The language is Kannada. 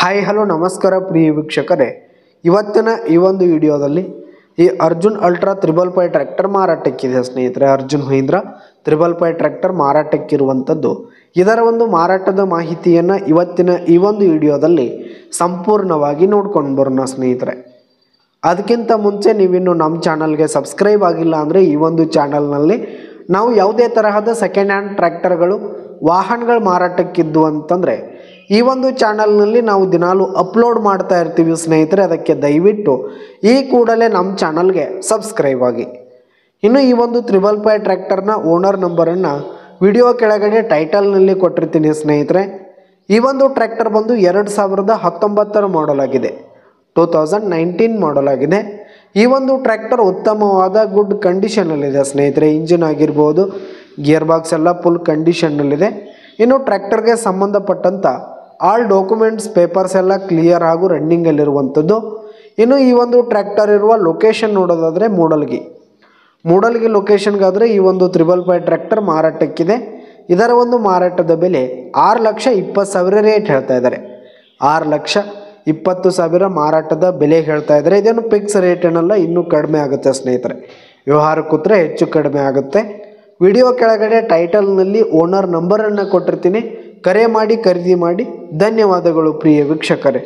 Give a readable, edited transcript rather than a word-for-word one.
ಹಾಯ್ ಹಲೋ ನಮಸ್ಕಾರ ಪ್ರಿಯ ವೀಕ್ಷಕರೇ, ಇವತ್ತಿನ ಈ ಒಂದು ವಿಡಿಯೋದಲ್ಲಿ ಈ ಅರ್ಜುನ್ ಅಲ್ಟ್ರಾ 555 ಟ್ರ್ಯಾಕ್ಟರ್ ಮಾರಾಟಕ್ಕಿದೆ ಸ್ನೇಹಿತರೆ. ಅರ್ಜುನ್ ಮಹೀಂದ್ರ 555 ಟ್ರ್ಯಾಕ್ಟರ್ ಮಾರಾಟಕ್ಕಿರುವಂಥದ್ದು. ಇದರ ಒಂದು ಮಾರಾಟದ ಮಾಹಿತಿಯನ್ನು ಇವತ್ತಿನ ಈ ಒಂದು ವಿಡಿಯೋದಲ್ಲಿ ಸಂಪೂರ್ಣವಾಗಿ ನೋಡ್ಕೊಂಡು ಬರೋಣ ಸ್ನೇಹಿತರೆ. ಅದಕ್ಕಿಂತ ಮುಂಚೆ ನೀವಿನ್ನು ನಮ್ಮ ಚಾನಲ್ಗೆ ಸಬ್ಸ್ಕ್ರೈಬ್ ಆಗಿಲ್ಲ ಅಂದರೆ ಈ ಒಂದು ಚಾನಲ್ನಲ್ಲಿ ನಾವು ಯಾವುದೇ ತರಹದ ಸೆಕೆಂಡ್ ಹ್ಯಾಂಡ್ ಟ್ರ್ಯಾಕ್ಟರ್ಗಳು ವಾಹನಗಳು ಮಾರಾಟಕ್ಕಿದ್ದು ಅಂತಂದರೆ ಈ ಒಂದು ಚಾನಲ್ನಲ್ಲಿ ನಾವು ದಿನಾಲು ಅಪ್ಲೋಡ್ ಮಾಡ್ತಾ ಇರ್ತೀವಿ ಸ್ನೇಹಿತರೆ. ಅದಕ್ಕೆ ದಯವಿಟ್ಟು ಈ ಕೂಡಲೇ ನಮ್ಮ ಚಾನಲ್ಗೆ ಸಬ್ಸ್ಕ್ರೈಬ್ ಆಗಿ. ಇನ್ನು ಈ ಒಂದು 555 ಟ್ರ್ಯಾಕ್ಟರ್ನ ಓನರ್ ನಂಬರನ್ನು ವಿಡಿಯೋ ಕೆಳಗಡೆ ಟೈಟಲ್ನಲ್ಲಿ ಕೊಟ್ಟಿರ್ತೀನಿ ಸ್ನೇಹಿತರೆ. ಈ ಒಂದು ಟ್ರ್ಯಾಕ್ಟರ್ ಬಂದು 2019 ಮಾಡಲ್ ಆಗಿದೆ, 2019 ಮಾಡಲ್ ಆಗಿದೆ. ಈ ಒಂದು ಟ್ರ್ಯಾಕ್ಟರ್ ಉತ್ತಮವಾದ ಗುಡ್ ಕಂಡೀಷನಲ್ಲಿದೆ ಸ್ನೇಹಿತರೆ. ಇಂಜಿನ್ ಆಗಿರ್ಬೋದು, ಗಿಯರ್ ಬಾಕ್ಸ್ ಎಲ್ಲ ಫುಲ್ ಕಂಡೀಷನ್ನಲ್ಲಿದೆ. ಇನ್ನು ಟ್ರ್ಯಾಕ್ಟರ್ಗೆ ಸಂಬಂಧಪಟ್ಟಂಥ ಆಲ್ ಡಾಕ್ಯುಮೆಂಟ್ಸ್ ಪೇಪರ್ಸ್ ಎಲ್ಲ ಕ್ಲಿಯರ್ ಹಾಗೂ ರನ್ನಿಂಗಲ್ಲಿರುವಂಥದ್ದು. ಇನ್ನು ಈ ಒಂದು ಟ್ರ್ಯಾಕ್ಟರ್ ಇರುವ ಲೊಕೇಶನ್ ನೋಡೋದಾದರೆ ಮೂಡಲ್ಗಿ ಲೊಕೇಶನ್ಗಾದರೆ ಈ ಒಂದು 555 ಟ್ರ್ಯಾಕ್ಟರ್ ಮಾರಾಟಕ್ಕಿದೆ. ಇದರ ಒಂದು ಮಾರಾಟದ ಬೆಲೆ 6,20,000 ರೇಟ್ ಹೇಳ್ತಾ ಇದ್ದಾರೆ. 6,20,000 ಮಾರಾಟದ ಬೆಲೆ ಹೇಳ್ತಾ ಇದ್ದಾರೆ. ಇದೇನು ಫಿಕ್ಸ್ ರೇಟ್ ಏನಲ್ಲ, ಇನ್ನೂ ಕಡಿಮೆ ಆಗುತ್ತೆ ಸ್ನೇಹಿತರೆ. ವ್ಯವಹಾರ ಕೂತ್ರೆ ಹೆಚ್ಚು ಕಡಿಮೆ ಆಗುತ್ತೆ. ವಿಡಿಯೋ ಕೆಳಗಡೆ ಟೈಟಲ್ನಲ್ಲಿ ಓನರ್ ನಂಬರನ್ನು ಕೊಟ್ಟಿರ್ತೀನಿ. ಕರೆ ಮಾಡಿ ಖರೀದಿ ಮಾಡಿ. ಧನ್ಯವಾದಗಳು ಪ್ರಿಯ ವೀಕ್ಷಕರೇ.